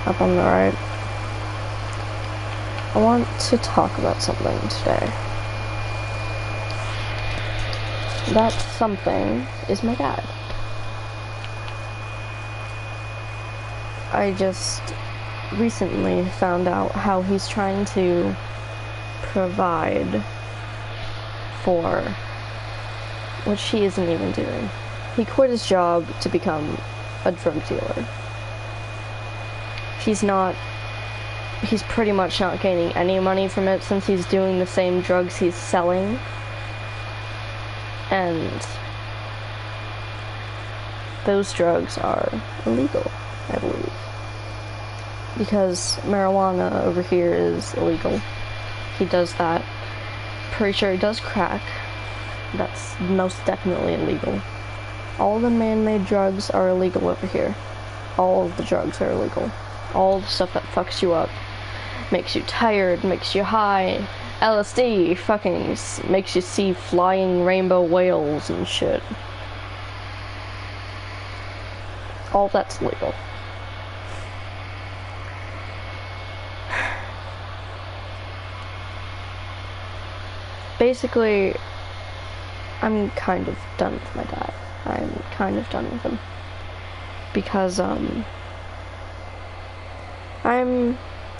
up on the right. I want to talk about something today. That something is my dad. I just recently found out how he's trying to provide for which he isn't even doing. He quit his job to become a drug dealer. He's pretty much not gaining any money from it since he's doing the same drugs he's selling. And those drugs are illegal, I believe. Because marijuana over here is illegal. He does that. Pretty sure he does crack. That's most definitely illegal. All the man-made drugs are illegal over here. All of the drugs are illegal. All the stuff that fucks you up, makes you tired, makes you high. LSD fucking makes you see flying rainbow whales and shit. All that's legal. Basically, I'm kind of done with my dad. I'm kind of done with him. Because, I'm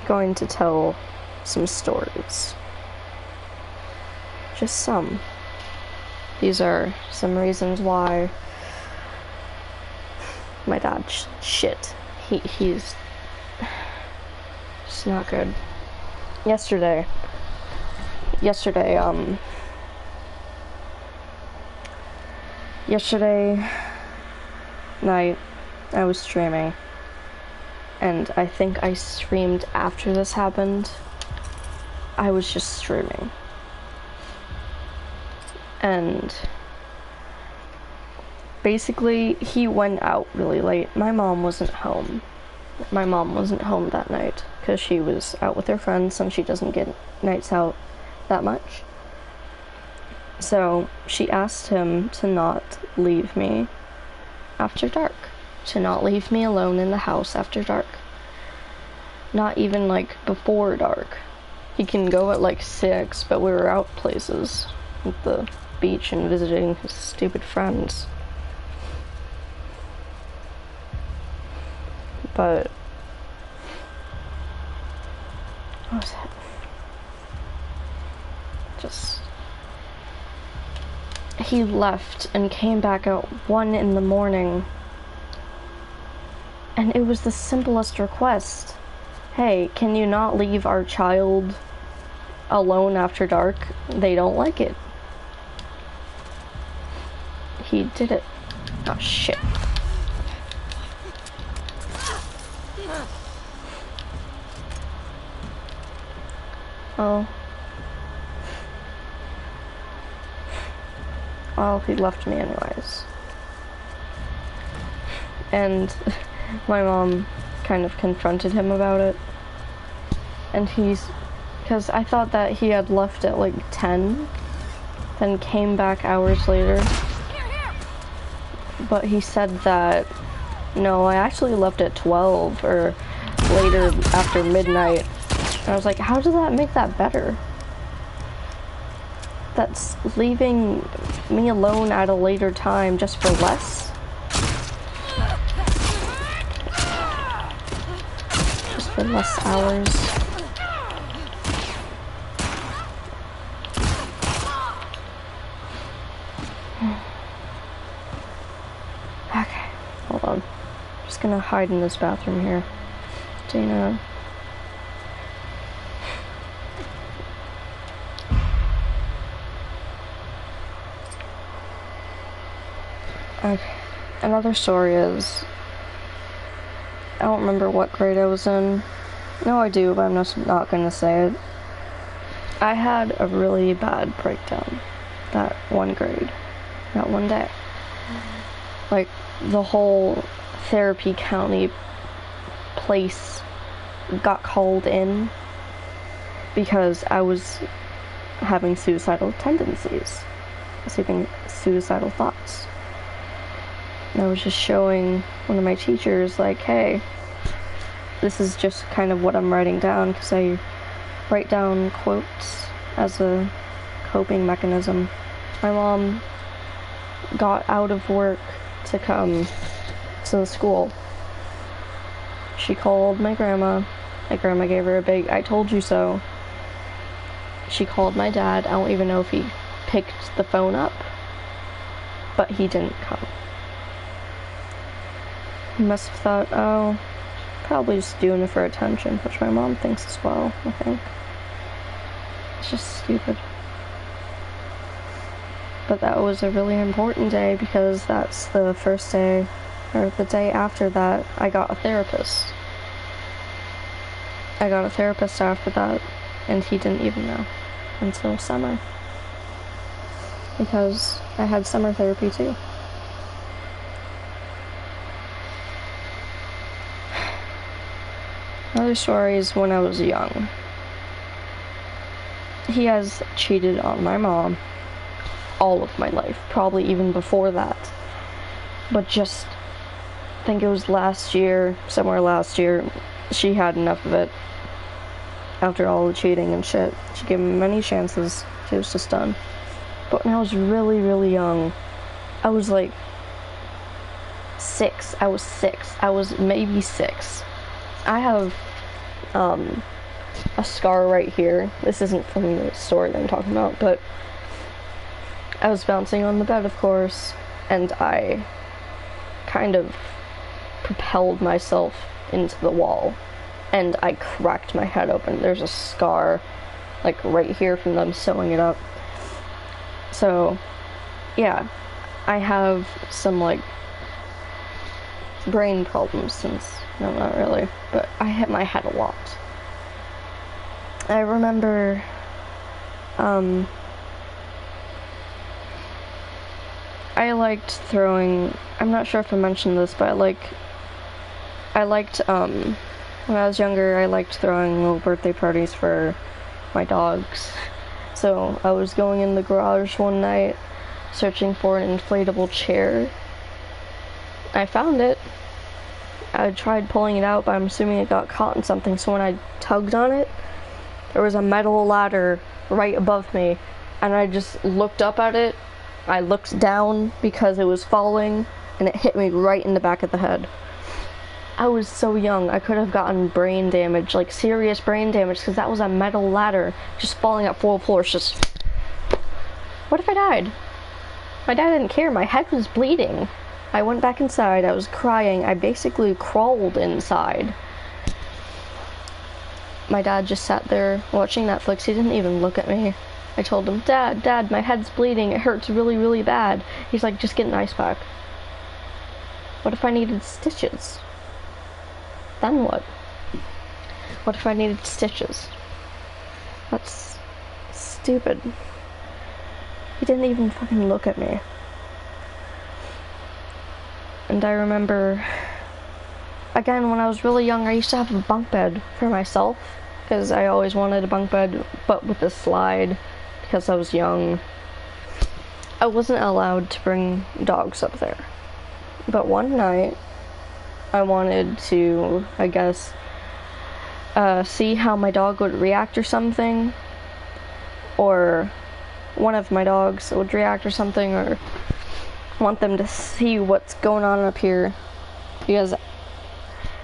going to tell some stories. Just some. These are some reasons why my dad's shit. He's just not good. Yesterday night, I was streaming, and I think I streamed after this happened. I was just streaming. And basically, he went out really late. My mom wasn't home. My mom wasn't home that night, because she was out with her friends, and she doesn't get nights out that much. So she asked him to not leave me after dark. To not leave me alone in the house after dark. Not even like before dark. He can go at like 6, but we were out places at the beach and visiting his stupid friends. But what was it? Just he left and came back at 1 in the morning, and it was the simplest request. Hey, can you not leave our child alone after dark? They don't like it. He did it. Oh shit. Oh. Well, he left me anyways. And my mom kind of confronted him about it. And because I thought that he had left at like 10, then came back hours later. But he said that, no, I actually left at 12 or later after midnight. And I was like, how does that make that better? That's leaving me alone at a later time just for less? Just for less hours. Okay, hold on. I'm just gonna hide in this bathroom here. Dana. Okay, another story is, I don't remember what grade I was in. No, I do, but I'm just not gonna say it. I had a really bad breakdown that one grade, that one day. Like, the whole therapy county place got called in because I was having suicidal tendencies. I was having suicidal thoughts. And I was just showing one of my teachers, like, hey, this is just kind of what I'm writing down, because I write down quotes as a coping mechanism. My mom got out of work to come to the school. She called my grandma. My grandma gave her a big "I told you so." She called my dad. I don't even know if he picked the phone up, but he didn't come. He must have thought, oh, probably just doing it for attention, which my mom thinks as well, I think. It's just stupid. But that was a really important day, because that's the first day, or the day after that, I got a therapist. I got a therapist after that, and he didn't even know until summer. Because I had summer therapy too. Another story is when I was young. He has cheated on my mom all of my life, probably even before that. But just, I think it was somewhere last year, she had enough of it. After all the cheating and shit, she gave him many chances. She was just done. But when I was really, really young, I was like 6. I was 6. I was maybe 6. I have a scar right here. This isn't from the story that I'm talking about, but I was bouncing on the bed, of course, and I kind of propelled myself into the wall, and I cracked my head open. There's a scar, like, right here from them sewing it up. So, yeah, I have some, like, brain problems since, no, not really, but I hit my head a lot. I remember, I liked throwing, I'm not sure if I mentioned this, but I liked, when I was younger, I liked throwing little birthday parties for my dogs. So I was going in the garage one night, searching for an inflatable chair. I found it. I tried pulling it out, but I'm assuming it got caught in something, so when I tugged on it, there was a metal ladder right above me, and I just looked up at it. I looked down because it was falling, and it hit me right in the back of the head. I was so young, I could have gotten brain damage, like serious brain damage, because that was a metal ladder just falling at full force. Just, what if I died? My dad didn't care. My head was bleeding. I went back inside. I was crying. I basically crawled inside. My dad just sat there watching Netflix. He didn't even look at me. I told him, Dad, my head's bleeding. It hurts really, really bad. He's like, just get an ice pack. What if I needed stitches? Then what? What if I needed stitches? That's stupid. He didn't even fucking look at me. And I remember, again, when I was really young, I used to have a bunk bed for myself, because I always wanted a bunk bed, but with a slide, because I was young. I wasn't allowed to bring dogs up there. But one night, I wanted to, I guess, see how my dog would react or something, or one of my dogs would react or something, or want them to see what's going on up here, because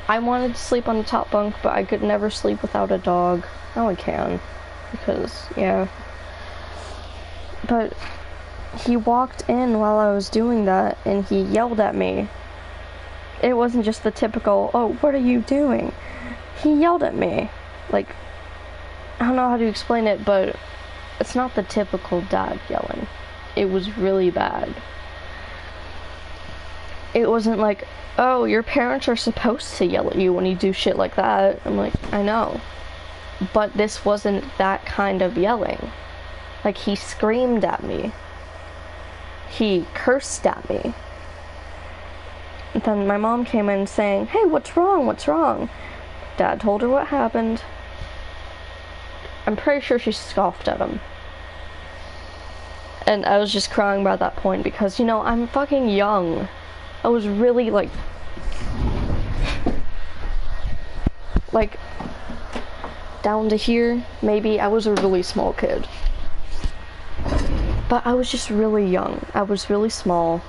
I wanted to sleep on the top bunk, but I could never sleep without a dog. Now I can, because, yeah. But he walked in while I was doing that, and he yelled at me. It wasn't just the typical, oh, what are you doing? He yelled at me. Like, I don't know how to explain it, but it's not the typical dad yelling. It was really bad. It wasn't like, oh, your parents are supposed to yell at you when you do shit like that. I'm like, I know. But this wasn't that kind of yelling. Like, he screamed at me. He cursed at me. And then my mom came in saying, hey, what's wrong? What's wrong? Dad told her what happened. I'm pretty sure she scoffed at him. And I was just crying by that point because, you know, I'm fucking young. I was really, like, like, down to here, maybe. I was a really small kid. But I was just really young. I was really small.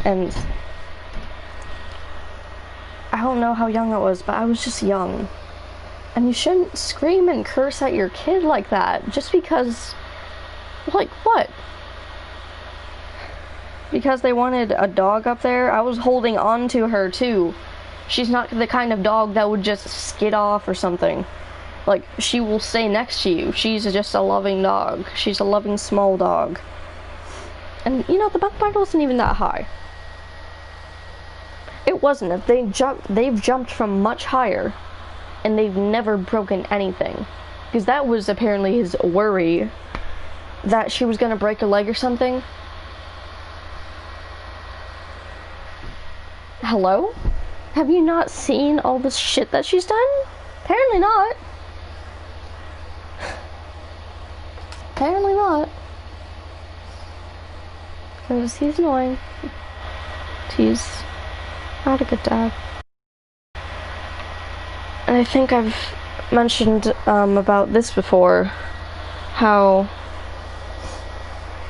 And I don't know how young I was, but I was just young. And you shouldn't scream and curse at your kid like that, just because, like, what? Because they wanted a dog up there? I was holding on to her, too. She's not the kind of dog that would just skid off or something. Like, she will stay next to you. She's just a loving dog. She's a loving small dog. And, you know, the buck bite wasn't even that high. It wasn't. If they've jumped from much higher. And they've never broken anything. Because that was apparently his worry. That she was gonna break her leg or something. Hello? Have you not seen all this shit that she's done? Apparently not. Apparently not. Because he's annoying. He's not a good dad. And I think I've mentioned about this before, how